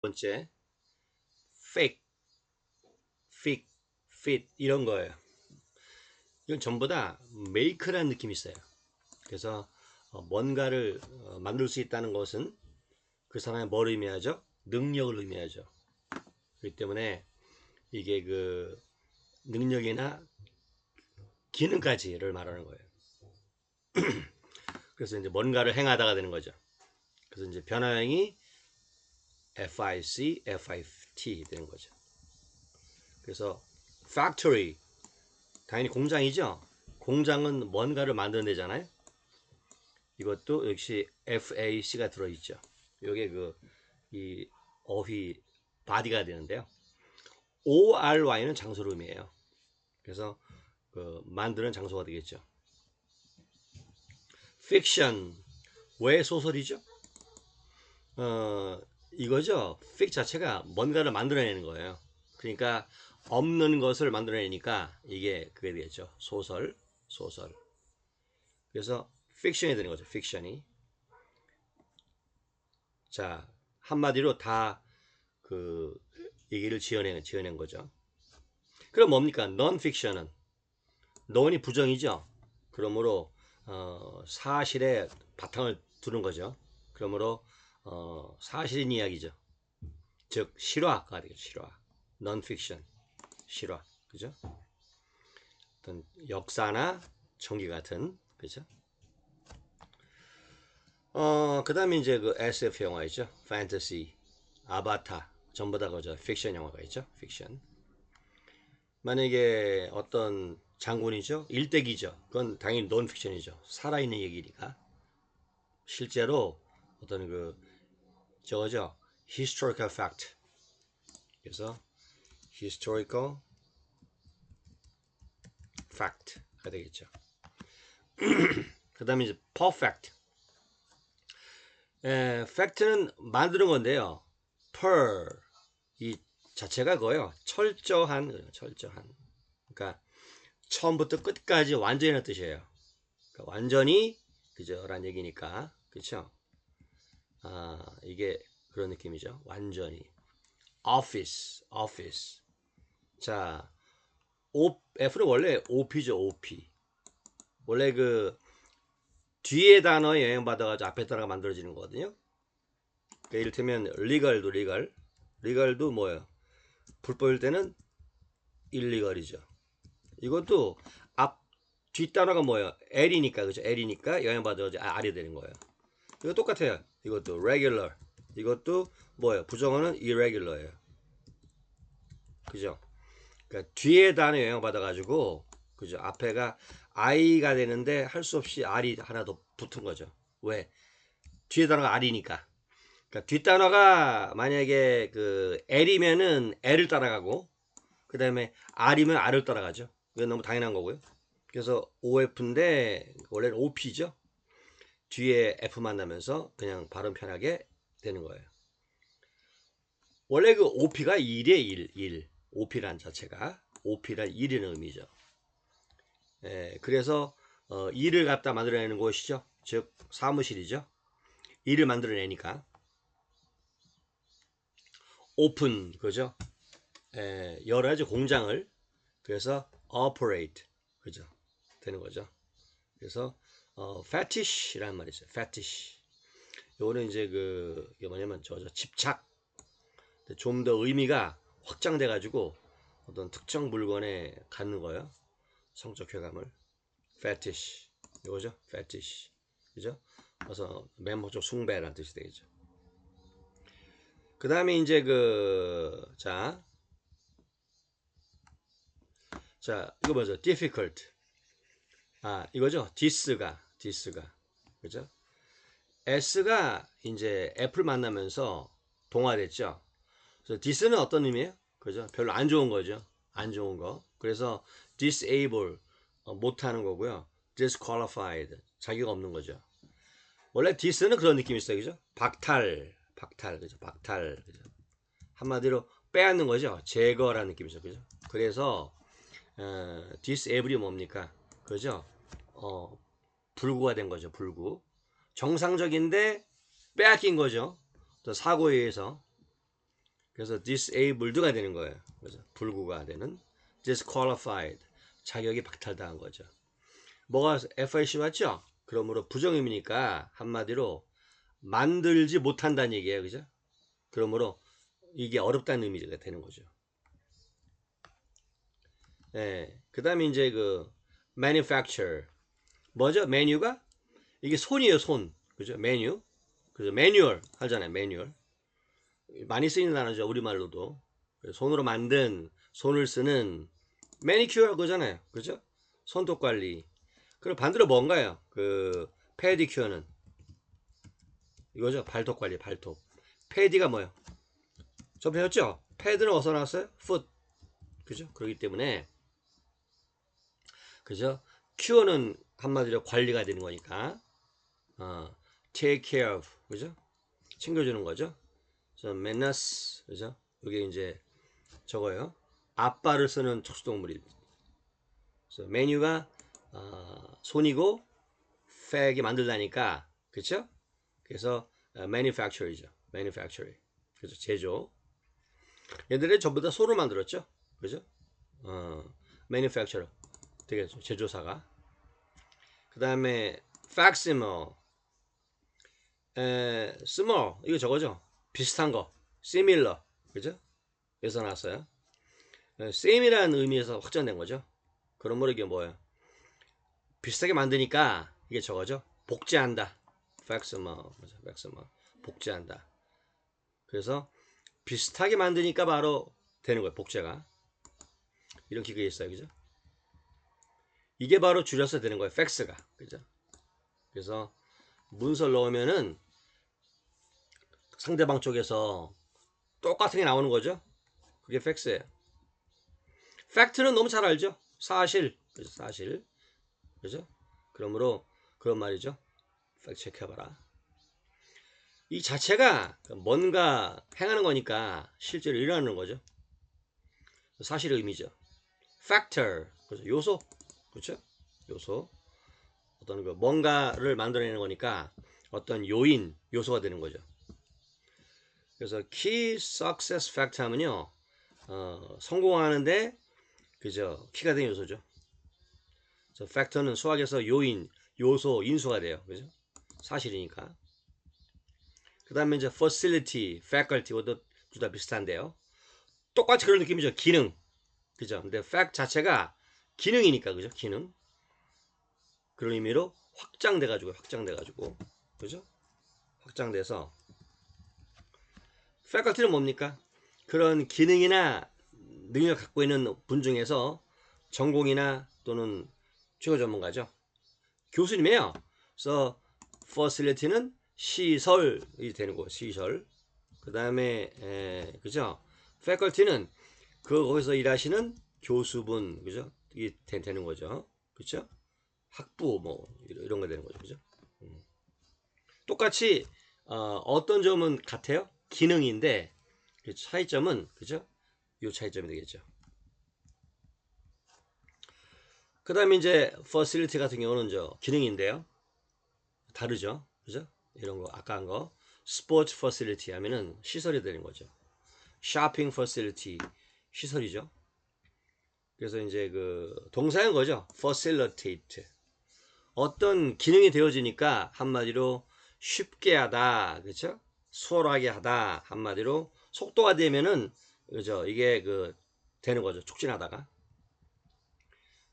번째, fake, fit 이런 거예요. 이건 전부 다 make라는 느낌이 있어요. 그래서 뭔가를 만들 수 있다는 것은 그 사람의 뭘 의미하죠? 능력을 의미하죠. 그렇기 때문에 이게 그 능력이나 기능까지를 말하는 거예요. 그래서 이제 뭔가를 행하다가 되는 거죠. 그래서 이제 변화형이 FIC, FIT 되는 거죠. 그래서 factory 당연히 공장이죠. 공장은 뭔가를 만드는 데잖아요. 이것도 역시 FAC가 들어있죠. 이게 이 어휘 바디가 되는데요. ORY는 장소를 의미해요. 그래서 만드는 장소가 되겠죠. 픽션 왜 소설이죠? 이거죠. 픽 자체가 뭔가를 만들어내는 거예요. 그러니까 없는 것을 만들어내니까 이게 그게 되겠죠. 소설. 그래서 픽션이 되는 거죠. 픽션이. 자, 한마디로 다 그 얘기를 지어낸 거죠. 그럼 뭡니까? non-fiction은 non이 부정이죠. 그러므로 사실에 바탕을 두는 거죠. 그러므로 사실인 이야기죠. 즉 실화가 되겠죠. 실화. non-fiction 실화. 그죠? 어떤 역사나 전기 같은 그죠? 그다음에 이제 그 SF 영화 있죠. 판타지, 아바타 전부 다 그죠. 픽션 영화가 있죠. 픽션. 만약에 어떤 장군이죠. 일대기죠. 그건 당연히 논픽션이죠. 살아있는 얘기니까. 실제로 어떤 저거죠. historical fact. 그래서 historical fact가 되겠죠. 그 다음에 이제 perfect. fact는 만드는 건데요. per 이 자체가 그거예요. 철저한. 그러니까 처음부터 끝까지 완전히라는 뜻이에요. 그러니까 완전히 그죠란 얘기니까 그렇죠. 이게 그런 느낌이죠. 완전히. office. 자, F는 원래 OP죠. OP. 원래 그 뒤에 단어에 영향받아가지고 앞에 단어가 만들어지는 거거든요. 그러니까 이를테면 리걸도 뭐예요? 불법일 때는 일리걸이죠. 이것도 뒷 단어가 뭐예요? L이니까 그죠? L이니까 영향받아가지고 R이 되는 거예요. 이거 똑같아요. 이것도 regular. 이것도 뭐예요? 부정어는 irregular예요. 그죠? 그러니까 뒤에 단어 영향받아가지고 그죠? 앞에가 I가 되는데 할 수 없이 R이 하나 더 붙은 거죠. 왜? 뒤에 단어가 R이니까. 그러니까 뒷단어가 만약에 L이면은 L을 따라가고 그 다음에 R이면 R을 따라가죠. 이건 너무 당연한 거고요. 그래서 OF인데 원래는 OP죠. 뒤에 F 만나면서 그냥 발음 편하게 되는 거예요. 원래 그 OP가 1이에요. 1. OP란 자체가 OP란 1이라는 의미죠. 그래서 일을 갖다 만들어내는 곳이죠. 즉 사무실이죠. 일을 만들어내니까 오픈 그죠. 여러 가지 공장을 그래서 operate 그죠 되는 거죠. 그래서 fetish라는 말이 있어요. fetish. 요거는 이제 이게 뭐냐면 집착. 좀 더 의미가 확장돼 가지고 어떤 특정 물건에 갖는 거예요. 성적 쾌감을. fetish. 이거죠. fetish. 그죠? 그래서 멤버적 숭배라는 뜻이 되겠죠. 그 다음에 이제 자, 이거 뭐죠? difficult. 이거죠. this가. 그죠? S가 이제 F를 만나면서 동화됐죠. 그래서 this는 어떤 의미예요? 그죠? 별로 안 좋은 거죠. 안 좋은 거. 그래서 disable 못하는 거고요. disqualified 자기가 없는 거죠. 원래 this는 그런 느낌이 있어요. 그죠? 박탈. 그죠? 그죠? 한마디로 빼앗는 거죠. 제거라는 느낌이죠. 그죠? 그래서 disable이 뭡니까? 그죠? 불구가 된 거죠. 정상적인데 빼앗긴 거죠. 또 사고에 의해서. 그래서 disabled가 되는 거예요. 그래서 불구가 되는 disqualified 자격이 박탈당한 거죠. 뭐가 FIC 맞죠? 그러므로 부정의미니까 한마디로 만들지 못한다는 얘기예요. 그죠? 그러므로 이게 어렵다는 의미가 되는 거죠. 예. 그다음에 이제 그 manufacture 뭐죠? 메뉴가 이게 손이에요, 손. 그죠? 메뉴. 그죠? 매뉴얼 하잖아요. 매뉴얼. 많이 쓰이는 단어죠. 우리말로도. 손으로 만든 손을 쓰는 매니큐어 그잖아요. 그죠? 손톱 관리. 그리고 반대로 뭔가요? 그 페디큐어는 이거죠. 발톱 관리, 발톱. 페디가 뭐예요? 저 배웠죠? 패드는 어디서 나왔어요? foot. 그죠? 그렇기 때문에 그죠? 큐어는 한마디로 관리가 되는 거니까 take care of 그죠? 챙겨주는 거죠. 그래서 maintenance 그죠? 이게 이제 저거예요. 아빠를 쓰는 척수동물입니다. 그래서 메뉴가 손이고 팩이 만들다니까 그렇죠? 그래서 manufacture이죠. manufacture. 그래서 제조. 얘들은 전부 다 소를 만들었죠. 그죠? manufacturer 되겠죠. 제조사가. 그 다음에 facsimile, small 이거 저거죠. 비슷한 거, similar, 그죠? 여기서 나왔어요. same이라는 의미에서 확정된 거죠. 그러므로 이게 뭐예요? 비슷하게 만드니까 이게 저거죠. 복제한다. facsimile, facsimile, 복제한다. 그래서 비슷하게 만드니까 바로 되는 거예요. 복제가. 이런 기계가 있어요, 그죠? 이게 바로 줄여서 되는 거예요. 팩스가, 그죠? 그래서 문서를 넣으면은 상대방 쪽에서 똑같은 게 나오는 거죠. 그게 팩스예요. 팩트는 너무 잘 알죠. 사실, 그죠? 사실, 그죠? 그러므로 그런 말이죠. 팩트 체크해봐라. 이 자체가 뭔가 행하는 거니까 실제로 일어나는 거죠. 사실의 의미죠. factor, 그죠? 요소, 그렇죠? 요소. 어떤 그 뭔가를 만들어내는 거니까 어떤 요인, 요소가 되는 거죠. 그래서 key success factor 하면요, 성공하는데 그죠? 키가 된 요소죠. 그래서 factor는 수학에서 요인, 요소, 인수가 돼요. 그죠? 사실이니까. 그 다음에 이제 facility, faculty와도 둘 다 비슷한데요. 똑같이 그런 느낌이죠. 기능. 그죠? 근데 fact 자체가 기능이니까, 그죠? 기능. 그런 의미로 확장돼가지고, 그죠? 확장돼서. faculty는 뭡니까? 그런 기능이나 능력을 갖고 있는 분 중에서 전공이나 또는 최고 전문가죠. 교수님이에요. 그래서 facility는 시설이 되는 거, 시설. 그 다음에 그죠? faculty는 거기서 일하시는 교수분, 그죠? 이게 되는 거죠. 그렇죠? 학부 뭐 이런 거 되는 거죠. 그죠? 똑같이 어떤 점은 같아요? 기능인데 그 차이점은 그죠? 요 차이점이 되겠죠. 그 다음에 이제 facility 같은 경우는 저 기능인데요. 다르죠. 그죠? 이런 거 아까 한 거 스포츠 facility 하면은 시설이 되는 거죠. shopping facility 시설이죠. 그래서 이제 그 동사인 거죠. facilitate. 어떤 기능이 되어지니까 한마디로 쉽게 하다. 그렇죠? 수월하게 하다. 한마디로 속도가 되면은 그죠? 이게 그 되는 거죠. 촉진하다가.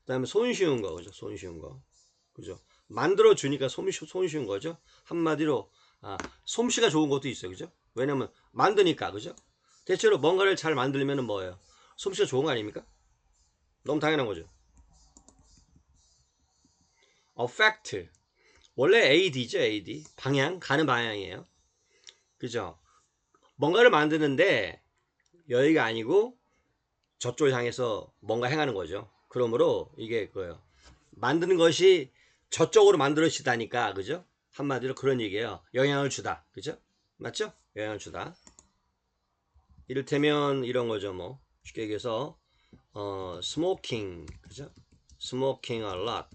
그다음에 손쉬운 거. 그죠? 손쉬운 거. 그죠? 만들어 주니까 손쉬운 거죠. 한마디로 솜씨가 좋은 것도 있어요. 그죠? 왜냐면 만드니까. 그죠? 대체로 뭔가를 잘 만들면은 뭐예요? 솜씨가 좋은 거 아닙니까? 너무 당연한 거죠. fact. 원래 AD죠, AD. 방향, 가는 방향이에요. 그죠? 뭔가를 만드는데 여기가 아니고 저쪽을 향해서 뭔가 행하는 거죠. 그러므로 이게 그거예요. 만드는 것이 저쪽으로 만들어지다니까, 그죠? 한마디로 그런 얘기예요. 영향을 주다, 그죠? 맞죠? 영향을 주다. 이를테면 이런 거죠, 뭐 쉽게 얘기해서 smoking, 그죠? Smoking a lot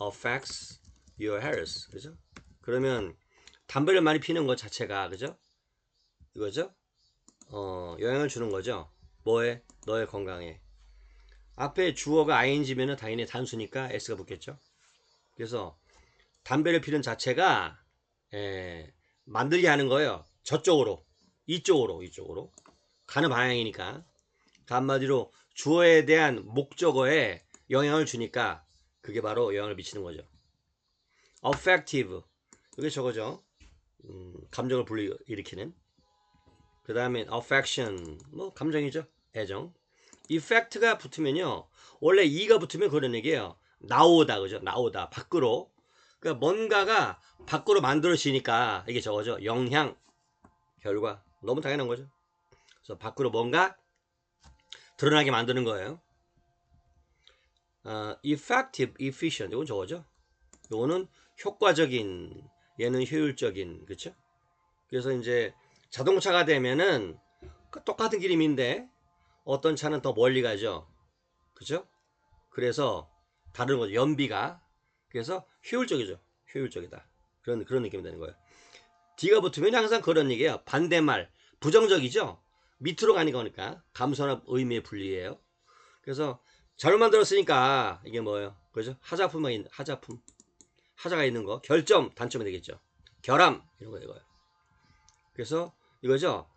affects your health, 그죠? 그러면 담배를 많이 피는 것 자체가, 그죠? 이거죠? 영향을 주는 거죠. 뭐에? 너의 건강에. 앞에 주어가 ing면은 당연히 단수니까 s가 붙겠죠. 그래서 담배를 피는 자체가 만들게 하는 거예요. 저쪽으로, 이쪽으로 가는 방향이니까. 한마디로 주어에 대한 목적어에 영향을 주니까 그게 바로 영향을 미치는 거죠. affective, 이게 저거죠. 감정을 불러일으키는. 그 다음에 affection, 뭐 감정이죠. 애정. effect가 붙으면요, 원래 e가 붙으면 그런 얘기예요. 나오다, 그죠? 나오다, 밖으로. 그러니까 뭔가가 밖으로 만들어지니까 이게 저거죠. 영향, 결과. 너무 당연한 거죠. 그래서 밖으로 뭔가 드러나게 만드는 거예요. effective, efficient, 이건 저거죠. 이거는 효과적인, 얘는 효율적인, 그렇죠? 그래서 이제 자동차가 되면은 똑같은 기름인데 어떤 차는 더 멀리 가죠, 그죠? 그래서 다른 거죠, 연비가. 그래서 효율적이죠, 효율적이다. 그런 느낌이 되는 거예요. D가 붙으면 항상 그런 얘기예요. 반대말, 부정적이죠. 밑으로 가는 거니까 감소나 의미의 분리예요. 그래서 잘못 만들었으니까 이게 뭐예요, 그죠? 하자가 있는 거, 결점, 단점이 되겠죠. 결함, 이런 거 이거예요. 그래서 이거죠.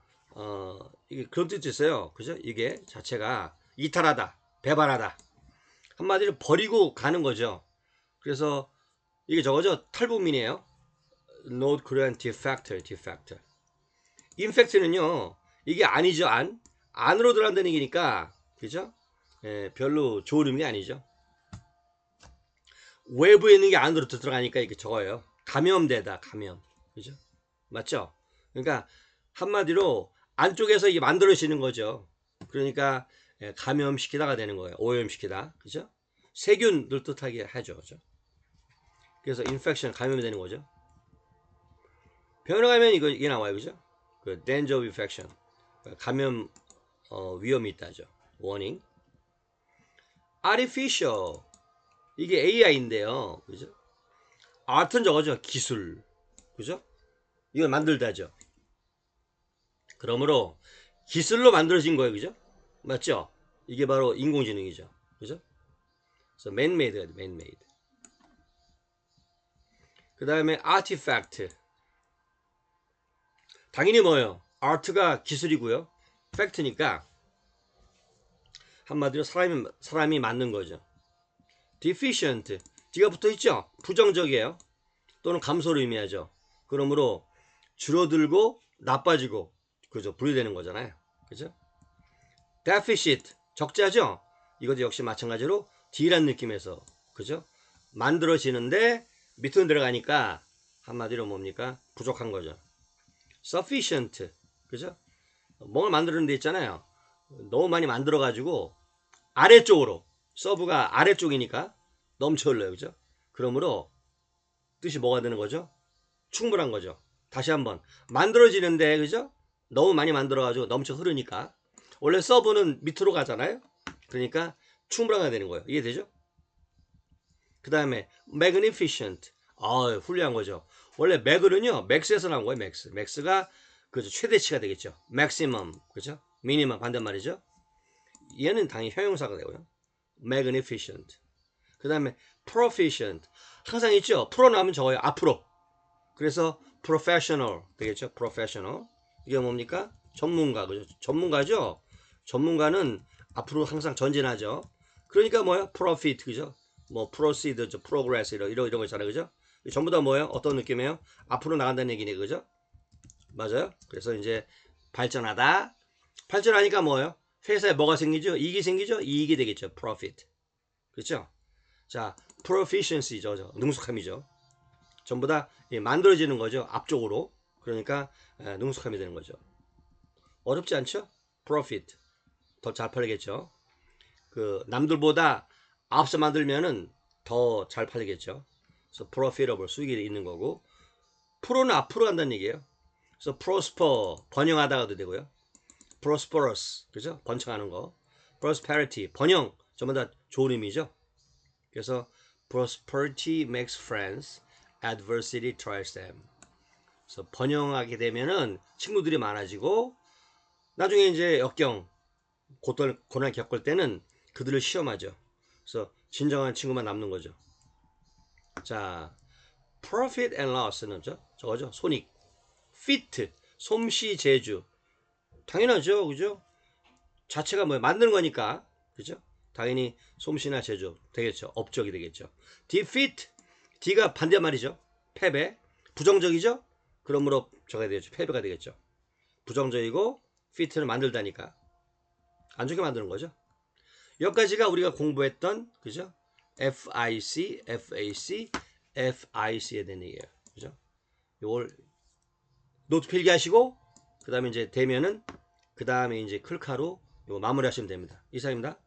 이게 그런 뜻이 있어요. 그죠? 이게 자체가 이탈하다, 배반하다. 한마디로 버리고 가는 거죠. 그래서 이게 저거죠. 탈북민이에요. Not Korean defector. infect는요, 이게 아니죠. 안으로 들어간다는 얘기니까, 그죠? 별로 좋은 의미가 아니죠. 외부에 있는 게 안으로 들어가니까 이게 저거예요. 감염되다, 감염. 그죠? 맞죠? 그러니까 한마디로 안쪽에서 이게 만들어지는 거죠. 그러니까 감염시키다가 되는 거예요. 오염시키다. 그죠? 세균들 뜻하게 하죠. 그죠? 그래서 infection, 감염이 되는 거죠. 병원에 가면 이게 나와요. 그죠? 그 danger of infection. 감염 위험이 있다죠. warning. artificial. 이게 AI인데요. 그죠? art는 저거죠. 기술. 그죠? 이걸 만들다죠. 그러므로 기술로 만들어진 거예요. 그죠? 맞죠? 이게 바로 인공지능이죠. 그죠? 그래서 man-made. 그 다음에 artifact. 당연히 뭐예요? art가 기술이고요. fact니까 한마디로 사람이 만든 거죠. deficient. D가 붙어 있죠? 부정적이에요. 또는 감소를 의미하죠. 그러므로 줄어들고 나빠지고, 그죠? 분리되는 거잖아요. 그죠? deficit. 적자죠? 이것도 역시 마찬가지로 D란 느낌에서, 그죠? 만들어지는데 밑으로 들어가니까 한마디로 뭡니까? 부족한 거죠. sufficient. 그죠? 뭔가 만드는 데 있잖아요. 너무 많이 만들어 가지고 아래쪽으로, 서브가 아래쪽이니까 넘쳐 흘러요. 그죠? 그러므로 뜻이 뭐가 되는 거죠? 충분한 거죠. 다시 한번 만들어지는데, 그죠? 너무 많이 만들어 가지고 넘쳐 흐르니까 원래 서브는 밑으로 가잖아요. 그러니까 충분하게 되는 거예요. 이해되죠? 그 다음에 magnificent. 훌륭한 거죠. 원래 맥은요, 맥스에서 나온 거예요. 맥스가 그죠, 최대치가 되겠죠. maximum, 그죠? 미니멈 반대말이죠. 얘는 당연히 형용사가 되고요. magnificent. 그 다음에 proficient. 항상 있죠. 프로 나오면 적어요. 앞으로. 그래서 professional 되겠죠. professional. 이게 뭡니까? 전문가, 그죠? 전문가죠. 전문가는 앞으로 항상 전진하죠. 그러니까 뭐예요? profit, 그죠? 뭐 proceed, progress 이런 거 있잖아요, 그죠? 전부 다 뭐예요? 어떤 느낌이에요? 앞으로 나간다는 얘기네, 그죠? 맞아요. 그래서 이제 발전하다. 발전하니까 뭐예요? 회사에 뭐가 생기죠? 이익이 생기죠? 이익이 되겠죠. profit. 그렇죠? 자, proficiency죠. 능숙함이죠. 전부 다 만들어지는 거죠. 앞쪽으로. 그러니까 능숙함이 되는 거죠. 어렵지 않죠? profit. 더 잘 팔리겠죠. 그 남들보다 앞서 만들면은 더 잘 팔리겠죠. 그래서 profitable, 수익이 있는 거고, 프로는 앞으로 간다는 얘기예요. 그래서 prosper, 번영하다가도 되고요. prosperous, 그죠? 번창하는 거. prosperity, 번영, 전부 다 좋은 의미죠. 그래서 prosperity makes friends, adversity tries them. 그래서 번영하게 되면은 친구들이 많아지고, 나중에 이제 역경, 고난 겪을 때는 그들을 시험하죠. 그래서 진정한 친구만 남는 거죠. 자, profit and loss는 저거죠. 손익. fit, 솜씨, 재주. 당연하죠. 그죠? 자체가 뭐 만드는 거니까. 그죠? 당연히 솜씨나 재주 되겠죠. 업적이 되겠죠. defeat, D가 반대말이죠. 패배. 부정적이죠? 그러므로 저가 되겠죠. 패배가 되겠죠. 부정적이고 fit를 만들다니까 안 좋게 만드는 거죠. 여기까지가 우리가 공부했던 그죠? FIC, FAC, FIC에 대한 얘기예요. 그죠? 요걸 노트 필기하시고 그 다음에 이제 되면은 그 다음에 이제 클카로 요거 마무리하시면 됩니다. 이상입니다.